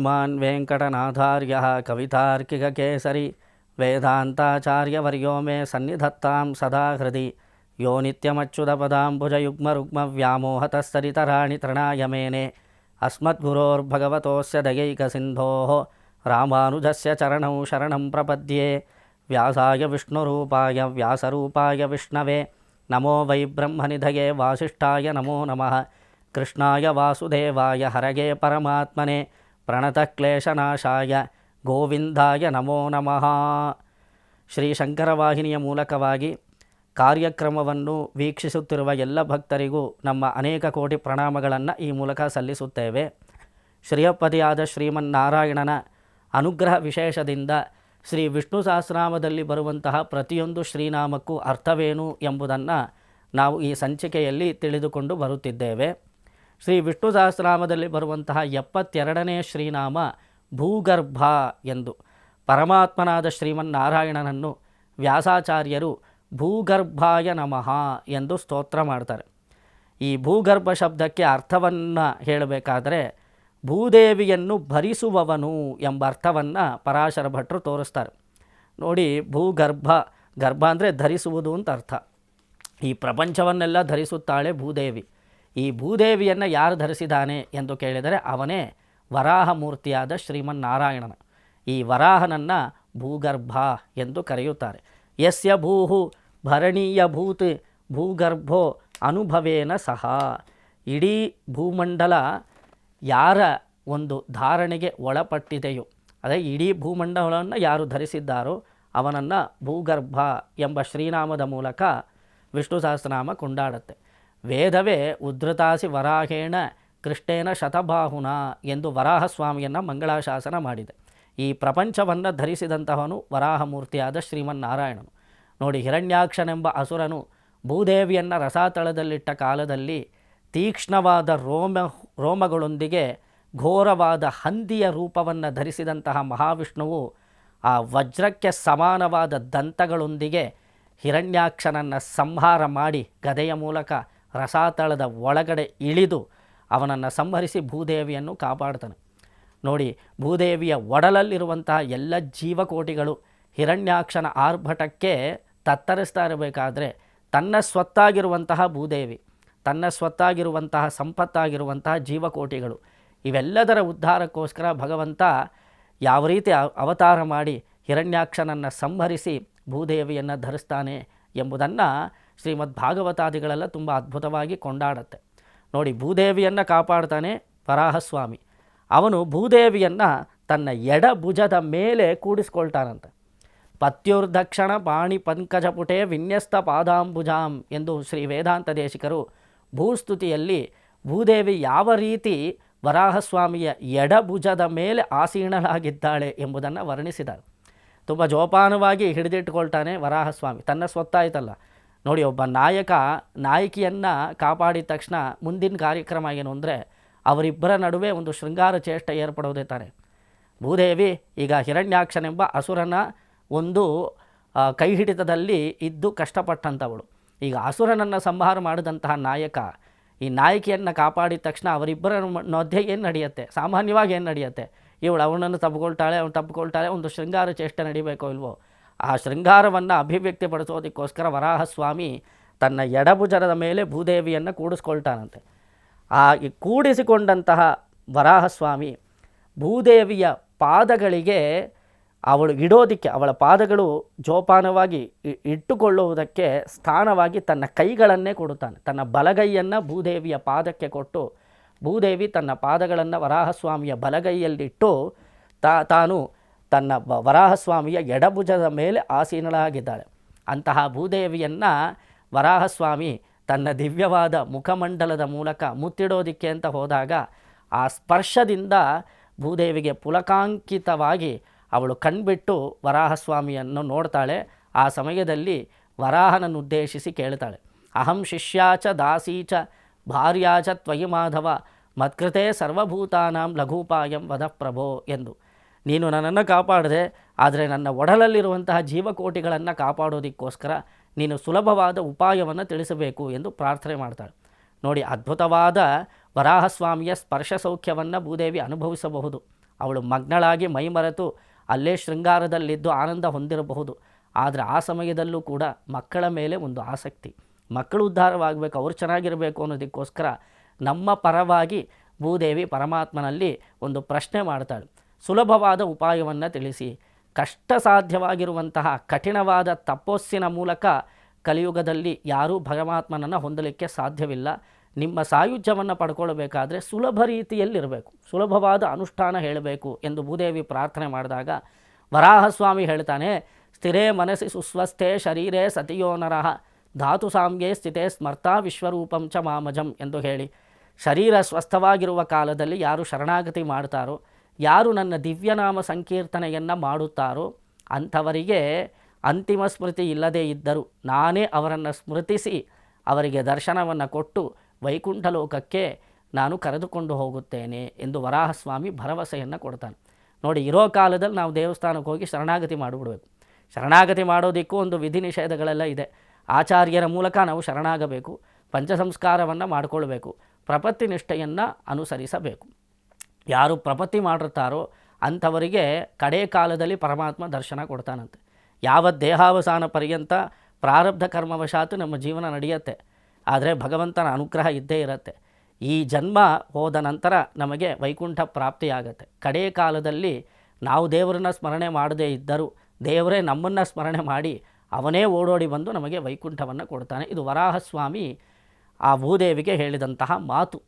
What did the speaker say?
ಶ್ರೀಮಾನ್ ವೆಂಕಟನಾಥಾರ್ಯ ಕವಿತಾರ್ಕಿಕಕೇಸರಿ ವೇದಾಂತಾಚಾರ್ಯವರ್ಯೋ ಮೇ ಸನ್ನಿಧತ್ತಾಂ ಸದಾ ಹೃದಿ ಯೋ ನಿತ್ಯಮಚ್ಯುತಪದಾಂಬುಜಯುಗ್ಮರುಗ್ಮವ್ಯಾಮೋಹತಸ್ತರಿತರಾಣಿ ತೃಣಾಯ ಮೇನೆ ಅಸ್ಮದ್ಗುರೋರ್ಭಗವತೋಸ್ಯ ದಯೈಕಸಿಂಧೋಃ ರಾಮಾನುಜಸ್ಯ ಚರಣೌ ಶರಣಂ ಪ್ರಪದ್ಯೆ. ವ್ಯಾಸಾಯ ವಿಷ್ಣುರೂಪಾಯ ವ್ಯಾಸರೂಪಾಯ ವಿಷ್ಣವೇ ನಮೋ ವೈ ಬ್ರಹ್ಮನಿಧಯೇ ವಾಸಿಷ್ಠಾಯ ನಮೋ ನಮಃ. ಕೃಷ್ಣಾಯ ವಾಸುದೇವಾಯ ಹರಯೇ ಪರಮಾತ್ಮನೆ ಪ್ರಣತಕ್ಲೇಶನಾಶಾಯ ಗೋವಿಂದಾಯ ನಮೋ ನಮಃ. ಶ್ರೀ ಶಂಕರವಾಹಿನಿಯ ಮೂಲಕವಾಗಿ ಕಾರ್ಯಕ್ರಮವನ್ನು ವೀಕ್ಷಿಸುತ್ತಿರುವ ಎಲ್ಲ ಭಕ್ತರಿಗೂ ನಮ್ಮ ಅನೇಕ ಕೋಟಿ ಪ್ರಣಾಮಗಳನ್ನು ಈ ಮೂಲಕ ಸಲ್ಲಿಸುತ್ತೇವೆ. ಶ್ರೀಯಪತಿಯಾದ ಶ್ರೀಮನ್ನಾರಾಯಣನ ಅನುಗ್ರಹ ವಿಶೇಷದಿಂದ ಶ್ರೀ ವಿಷ್ಣು ಸಹಸ್ರನಾಮದಲ್ಲಿ ಬರುವಂತಹ ಪ್ರತಿಯೊಂದು ಶ್ರೀನಾಮಕ್ಕೂ ಅರ್ಥವೇನು ಎಂಬುದನ್ನು ನಾವು ಈ ಸಂಚಿಕೆಯಲ್ಲಿ ತಿಳಿದುಕೊಂಡು ಬರುತ್ತಿದ್ದೇವೆ. ಶ್ರೀ ವಿಷ್ಣು ಸಹಸ್ರನಾಮದಲ್ಲಿ ಬರುವಂತಹ 72ನೇ ಶ್ರೀನಾಮ ಭೂಗರ್ಭ ಎಂದು. ಪರಮಾತ್ಮನಾದ ಶ್ರೀಮನ್ನಾರಾಯಣನನ್ನು ವ್ಯಾಸಾಚಾರ್ಯರು ಭೂಗರ್ಭಾಯ ನಮಃ ಎಂದು ಸ್ತೋತ್ರ ಮಾಡ್ತಾರೆ. ಈ ಭೂಗರ್ಭ ಶಬ್ದಕ್ಕೆ ಅರ್ಥವನ್ನು ಹೇಳಬೇಕಾದರೆ ಭೂದೇವಿಯನ್ನು ಭರಿಸುವವನು ಎಂಬ ಅರ್ಥವನ್ನು ಪರಾಶರ ಭಟ್ರು ತೋರಿಸ್ತಾರೆ. ನೋಡಿ, ಭೂಗರ್ಭ, ಗರ್ಭ ಅಂದರೆ ಧರಿಸುವುದು ಅಂತ ಅರ್ಥ. ಈ ಪ್ರಪಂಚವನ್ನೆಲ್ಲ ಧರಿಸುತ್ತಾಳೆ ಭೂದೇವಿ. ಈ ಭೂದೇವಿಯನ್ನು ಯಾರು ಧರಿಸಿದ್ದಾನೆ ಎಂದು ಕೇಳಿದರೆ ಅವನೇ ವರಾಹ ಮೂರ್ತಿಯಾದ ಶ್ರೀಮನ್ನಾರಾಯಣನ. ಈ ವರಾಹನನ್ನು ಭೂಗರ್ಭ ಎಂದು ಕರೆಯುತ್ತಾರೆ. ಯಸ್ಯ ಭೂಹು ಭರಣೀಯ ಭೂತ್ ಭೂಗರ್ಭೋ ಅನುಭವೇನ ಸಹ. ಇಡೀ ಭೂಮಂಡಲ ಯಾರ ಒಂದು ಧಾರಣೆಗೆ ಒಳಪಟ್ಟಿದೆಯೋ, ಅದೇ ಇಡೀ ಭೂಮಂಡಲವನ್ನು ಯಾರು ಧರಿಸಿದ್ದಾರೋ ಅವನನ್ನು ಭೂಗರ್ಭ ಎಂಬ ಶ್ರೀನಾಮದ ಮೂಲಕ ವಿಷ್ಣು ಸಹಸ್ರನಾಮ ಕೊಂಡಾಡುತ್ತೆ. ವೇದವೇ ಉದ್ಧತಾಸಿ ವರಾಹೇಣ ಕೃಷ್ಣೇನ ಶತಬಾಹುನ ಎಂದು ವರಾಹಸ್ವಾಮಿಯನ್ನು ಮಂಗಳಾಶಾಸನ ಮಾಡಿದೆ. ಈ ಪ್ರಪಂಚವನ್ನು ಧರಿಸಿದಂತಹವನು ವರಾಹಮೂರ್ತಿಯಾದ ಶ್ರೀಮನ್ನಾರಾಯಣನು. ನೋಡಿ, ಹಿರಣ್ಯಾಕ್ಷನೆಂಬ ಅಸುರನು ಭೂದೇವಿಯನ್ನು ರಸಾತಳದಲ್ಲಿಟ್ಟ ಕಾಲದಲ್ಲಿ ತೀಕ್ಷ್ಣವಾದ ರೋಮಗಳೊಂದಿಗೆ ಘೋರವಾದ ಹಂದಿಯ ರೂಪವನ್ನು ಧರಿಸಿದಂತಹ ಮಹಾವಿಷ್ಣುವು ಆ ವಜ್ರಕ್ಕೆ ಸಮಾನವಾದ ದಂತಗಳೊಂದಿಗೆ ಹಿರಣ್ಯಾಕ್ಷನನ್ನು ಸಂಹಾರ ಮಾಡಿ ಗದೆಯ ಮೂಲಕ ರಸಾತಳದ ಒಳಗಡೆ ಇಳಿದು ಅವನನ್ನು ಸಂಹರಿಸಿ ಭೂದೇವಿಯನ್ನು ಕಾಪಾಡ್ತಾನೆ. ನೋಡಿ, ಭೂದೇವಿಯ ಒಡಲಲ್ಲಿರುವಂತಹ ಎಲ್ಲ ಜೀವಕೋಟಿಗಳು ಹಿರಣ್ಯಾಕ್ಷನ ಆರ್ಭಟಕ್ಕೆ ತತ್ತರಿಸ್ತಾ ಇರಬೇಕಾದ್ರೆ ತನ್ನ ಸ್ವತ್ತಾಗಿರುವಂತಹ ಭೂದೇವಿ, ತನ್ನ ಸ್ವತ್ತಾಗಿರುವಂತಹ ಸಂಪತ್ತಾಗಿರುವಂತಹ ಜೀವಕೋಟಿಗಳು ಇವೆಲ್ಲದರ ಉದ್ಧಾರಕ್ಕೋಸ್ಕರ ಭಗವಂತ ಯಾವ ರೀತಿ ಅವತಾರ ಮಾಡಿ ಹಿರಣ್ಯಾಕ್ಷನನ್ನು ಸಂಹರಿಸಿ ಭೂದೇವಿಯನ್ನು ಧರಿಸ್ತಾನೆ ಎಂಬುದನ್ನು ಶ್ರೀಮದ್ ಭಾಗವತಾದಿಗಳೆಲ್ಲ ತುಂಬ ಅದ್ಭುತವಾಗಿ ಕೊಂಡಾಡುತ್ತೆ. ನೋಡಿ, ಭೂದೇವಿಯನ್ನು ಕಾಪಾಡ್ತಾನೆ ವರಾಹಸ್ವಾಮಿ. ಅವನು ಭೂದೇವಿಯನ್ನು ತನ್ನ ಎಡ ಭುಜದ ಮೇಲೆ ಕೂಡಿಸ್ಕೊಳ್ತಾನಂತೆ. ಪತ್ಯುರ್ದಕ್ಷಿಣ ಪಾಣಿ ಪಂಕಜಪುಟೆ ವಿನ್ಯಸ್ತ ಪಾದಾಂಬುಜಾಂ ಎಂದು ಶ್ರೀ ವೇದಾಂತ ದೇಶಿಕರು ಭೂಸ್ತುತಿಯಲ್ಲಿ ಭೂದೇವಿ ಯಾವ ರೀತಿ ವರಾಹಸ್ವಾಮಿಯ ಎಡಭುಜದ ಮೇಲೆ ಆಸೀನಳಾಗಿದ್ದಾಳೆ ಎಂಬುದನ್ನು ವರ್ಣಿಸಿದ್ದಾರೆ. ತುಂಬ ಜೋಪಾನವಾಗಿ ಹಿಡಿದಿಟ್ಟುಕೊಳ್ತಾನೆ ವರಾಹಸ್ವಾಮಿ. ತನ್ನ ಸ್ವತ್ತಾಯ್ತಲ್ಲ. ನೋಡಿ, ಒಬ್ಬ ನಾಯಕಿಯನ್ನು ಕಾಪಾಡಿದ ತಕ್ಷಣ ಮುಂದಿನ ಕಾರ್ಯಕ್ರಮ ಏನು ಅಂದರೆ ಅವರಿಬ್ಬರ ನಡುವೆ ಒಂದು ಶೃಂಗಾರ ಚೇಷ್ಟೆ ಏರ್ಪಡೋದೇ ತಾನೆ. ಭೂದೇವಿ ಈಗ ಹಿರಣ್ಯಾಕ್ಷನೆಂಬ ಅಸುರನ ಒಂದು ಕೈ ಹಿಡಿತದಲ್ಲಿ ಇದ್ದು ಕಷ್ಟಪಟ್ಟಂಥವಳು. ಈಗ ಅಸುರನನ್ನು ಸಂಹಾರ ಮಾಡಿದಂತಹ ನಾಯಕ ಈ ನಾಯಕಿಯನ್ನು ಕಾಪಾಡಿದ ತಕ್ಷಣ ಅವರಿಬ್ಬರ ಮಧ್ಯೆ ಏನು ನಡೆಯುತ್ತೆ? ಸಾಮಾನ್ಯವಾಗಿ ಏನು ನಡೆಯುತ್ತೆ? ಇವಳು ಅವನನ್ನು ತಪ್ಪಿಕೊಳ್ತಾಳೆ, ಅವನು ತಪ್ಪಿಕೊಳ್ತಾಳೆ, ಒಂದು ಶೃಂಗಾರ ಚೇಷ್ಟೆ ನಡಿಬೇಕೋ ಇಲ್ವೋ? ಆ ಶೃಂಗಾರವನ್ನು ಅಭಿವ್ಯಕ್ತಿಪಡಿಸೋದಕ್ಕೋಸ್ಕರ ವರಾಹಸ್ವಾಮಿ ತನ್ನ ಎಡಭುಜದ ಮೇಲೆ ಭೂದೇವಿಯನ್ನು ಕೂಡಿಸ್ಕೊಳ್ತಾನಂತೆ. ಆ ಕೂಡಿಸಿಕೊಂಡಂತಹ ವರಾಹಸ್ವಾಮಿ ಭೂದೇವಿಯ ಪಾದಗಳಿಗೆ ಅವಳು ಇಡೋದಕ್ಕೆ, ಅವಳ ಪಾದಗಳು ಜೋಪಾನವಾಗಿ ಇಟ್ಟುಕೊಳ್ಳುವುದಕ್ಕೆ ಸ್ಥಾನವಾಗಿ ತನ್ನ ಕೈಗಳನ್ನೇ ಕೊಡುತ್ತಾನೆ. ತನ್ನ ಬಲಗೈಯನ್ನು ಭೂದೇವಿಯ ಪಾದಕ್ಕೆ ಕೊಟ್ಟು ಭೂದೇವಿ ತನ್ನ ಪಾದಗಳನ್ನು ವರಾಹಸ್ವಾಮಿಯ ಬಲಗೈಯಲ್ಲಿಟ್ಟು ತಾನು ತನ್ನ ವರಾಹಸ್ವಾಮಿಯ ಎಡಭುಜದ ಮೇಲೆ ಆಸೀನಳಾಗಿದ್ದಾಳೆ. ಅಂತಹ ಭೂದೇವಿಯನ್ನು ವರಾಹಸ್ವಾಮಿ ತನ್ನ ದಿವ್ಯವಾದ ಮುಖಮಂಡಲದ ಮೂಲಕ ಮುತ್ತಿಡೋದಿಕ್ಕೆ ಅಂತ ಹೋದಾಗ ಆ ಸ್ಪರ್ಶದಿಂದ ಭೂದೇವಿಗೆ ಪುಲಕಾಂಕಿತವಾಗಿ ಅವಳು ಕಣ್ಬಿಟ್ಟು ವರಾಹಸ್ವಾಮಿಯನ್ನು ನೋಡ್ತಾಳೆ. ಆ ಸಮಯದಲ್ಲಿ ವರಾಹನನ್ನುದ್ದೇಶಿಸಿ ಕೇಳ್ತಾಳೆ, ಅಹಂ ಶಿಷ್ಯಾಚ ದಾಸೀಚ ಭಾರ್ಯಾಚ ತ್ವಯಿ ಮಾಧವ ಮತ್ಕೃತೆ ಸರ್ವಭೂತಾನಾಂ ಲಘೂಪಾಯಂ ವದ ಪ್ರಭೋ ಎಂದು. ನೀನು ನನ್ನನ್ನು ಕಾಪಾಡಿದೆ, ಆದರೆ ನನ್ನ ಒಡಲಲ್ಲಿರುವಂತಹ ಜೀವಕೋಟಿಗಳನ್ನು ಕಾಪಾಡೋದಕ್ಕೋಸ್ಕರ ನೀನು ಸುಲಭವಾದ ಉಪಾಯವನ್ನು ತಿಳಿಸಬೇಕು ಎಂದು ಪ್ರಾರ್ಥನೆ ಮಾಡ್ತಾಳೆ. ನೋಡಿ, ಅದ್ಭುತವಾದ ವರಾಹಸ್ವಾಮಿಯ ಸ್ಪರ್ಶ ಸೌಖ್ಯವನ್ನು ಭೂದೇವಿ ಅನುಭವಿಸಬಹುದು. ಅವಳು ಮಗ್ನಳಾಗಿ ಮೈಮರೆತು ಅಲ್ಲೇ ಶೃಂಗಾರದಲ್ಲಿದ್ದು ಆನಂದ ಹೊಂದಿರಬಹುದು. ಆದರೆ ಆ ಸಮಯದಲ್ಲೂ ಕೂಡ ಮಕ್ಕಳ ಮೇಲೆ ಒಂದು ಆಸಕ್ತಿ, ಮಕ್ಕಳು ಉದ್ಧಾರವಾಗಬೇಕು, ಅವರು ಚೆನ್ನಾಗಿರಬೇಕು ಅನ್ನೋದಕ್ಕೋಸ್ಕರ ನಮ್ಮ ಪರವಾಗಿ ಭೂದೇವಿ ಪರಮಾತ್ಮನಲ್ಲಿ ಒಂದು ಪ್ರಶ್ನೆ ಮಾಡ್ತಾಳೆ. ಸುಲಭವಾದ ಉಪಾಯವನ್ನು ತಿಳಿಸಿ. ಕಷ್ಟ ಸಾಧ್ಯವಾಗಿರುವಂತಹ ಕಠಿಣವಾದ ತಪಸ್ಸಿನ ಮೂಲಕ ಕಲಿಯುಗದಲ್ಲಿ ಯಾರೂ ಪರಮಾತ್ಮನನ್ನು ಹೊಂದಲಿಕ್ಕೆ ಸಾಧ್ಯವಿಲ್ಲ. ನಿಮ್ಮ ಸಾಯುಜ್ಯವನ್ನು ಪಡ್ಕೊಳ್ಬೇಕಾದ್ರೆ ಸುಲಭ ರೀತಿಯಲ್ಲಿರಬೇಕು, ಸುಲಭವಾದ ಅನುಷ್ಠಾನ ಹೇಳಬೇಕು ಎಂದು ಭೂದೇವಿ ಪ್ರಾರ್ಥನೆ ಮಾಡಿದಾಗ ವರಾಹಸ್ವಾಮಿ ಹೇಳ್ತಾನೆ, ಸ್ಥಿರೇ ಮನಸ್ಸಿ ಸುಸ್ವಸ್ಥೆ ಶರೀರೇ ಸತಿಯೋ ನರಃ ಧಾತು ಸಾಮ್ಯೇ ಸ್ಥಿತೇ ಸ್ಮರ್ತಾ ವಿಶ್ವರೂಪಂ ಚ ಮಾಮಜಂ ಎಂದು ಹೇಳಿ, ಶರೀರ ಸ್ವಸ್ಥವಾಗಿರುವ ಕಾಲದಲ್ಲಿ ಯಾರು ಶರಣಾಗತಿ ಮಾಡ್ತಾರೋ, ಯಾರು ನನ್ನ ದಿವ್ಯನಾಮ ಸಂಕೀರ್ತನೆಯನ್ನು ಮಾಡುತ್ತಾರೋ ಅಂಥವರಿಗೆ ಅಂತಿಮ ಸ್ಮೃತಿ ಇಲ್ಲದೇ ಇದ್ದರೂ ನಾನೇ ಅವರನ್ನು ಸ್ಮೃತಿಸಿ ಅವರಿಗೆ ದರ್ಶನವನ್ನು ಕೊಟ್ಟು ವೈಕುಂಠ ಲೋಕಕ್ಕೆ ನಾನು ಕರೆದುಕೊಂಡು ಹೋಗುತ್ತೇನೆ ಎಂದು ವರಾಹಸ್ವಾಮಿ ಭರವಸೆಯನ್ನು ಕೊಡ್ತಾನೆ. ನೋಡಿ, ಇರೋ ಕಾಲದಲ್ಲಿ ನಾವು ದೇವಸ್ಥಾನಕ್ಕೆ ಹೋಗಿ ಶರಣಾಗತಿ ಮಾಡಿಬಿಡ್ಬೇಕು. ಶರಣಾಗತಿ ಮಾಡೋದಕ್ಕೂ ಒಂದು ವಿಧಿ ನಿಷೇಧಗಳೆಲ್ಲ ಇದೆ. ಆಚಾರ್ಯರ ಮೂಲಕ ನಾವು ಶರಣಾಗಬೇಕು, ಪಂಚಸಂಸ್ಕಾರವನ್ನು ಮಾಡಿಕೊಳ್ಬೇಕು, ಪ್ರಪತ್ತಿ ನಿಷ್ಠೆಯನ್ನು ಅನುಸರಿಸಬೇಕು. ಯಾರು ಪ್ರಪತ್ತಿ ಮಾಡಿರ್ತಾರೋ ಅಂಥವರಿಗೆ ಕಡೇ ಕಾಲದಲ್ಲಿ ಪರಮಾತ್ಮ ದರ್ಶನ ಕೊಡ್ತಾನಂತೆ. ಯಾವ ದೇಹಾವಸಾನ ಪರ್ಯಂತ ಪ್ರಾರಬ್ಧ ಕರ್ಮವಶಾತ್ ನಮ್ಮ ಜೀವನ ನಡೆಯುತ್ತೆ, ಆದರೆ ಭಗವಂತನ ಅನುಗ್ರಹ ಇದ್ದೇ ಇರುತ್ತೆ. ಈ ಜನ್ಮ ಹೋದ ನಂತರ ನಮಗೆ ವೈಕುಂಠ ಪ್ರಾಪ್ತಿಯಾಗತ್ತೆ. ಕಡೇ ಕಾಲದಲ್ಲಿ ನಾವು ದೇವರನ್ನ ಸ್ಮರಣೆ ಮಾಡದೇ ಇದ್ದರೂ ದೇವರೇ ನಮ್ಮನ್ನು ಸ್ಮರಣೆ ಮಾಡಿ ಅವನೇ ಓಡೋಡಿ ಬಂದು ನಮಗೆ ವೈಕುಂಠವನ್ನು ಕೊಡ್ತಾನೆ. ಇದು ವರಾಹಸ್ವಾಮಿ ಆ ಭೂದೇವಿಗೆ ಹೇಳಿದಂತಹ ಮಾತು.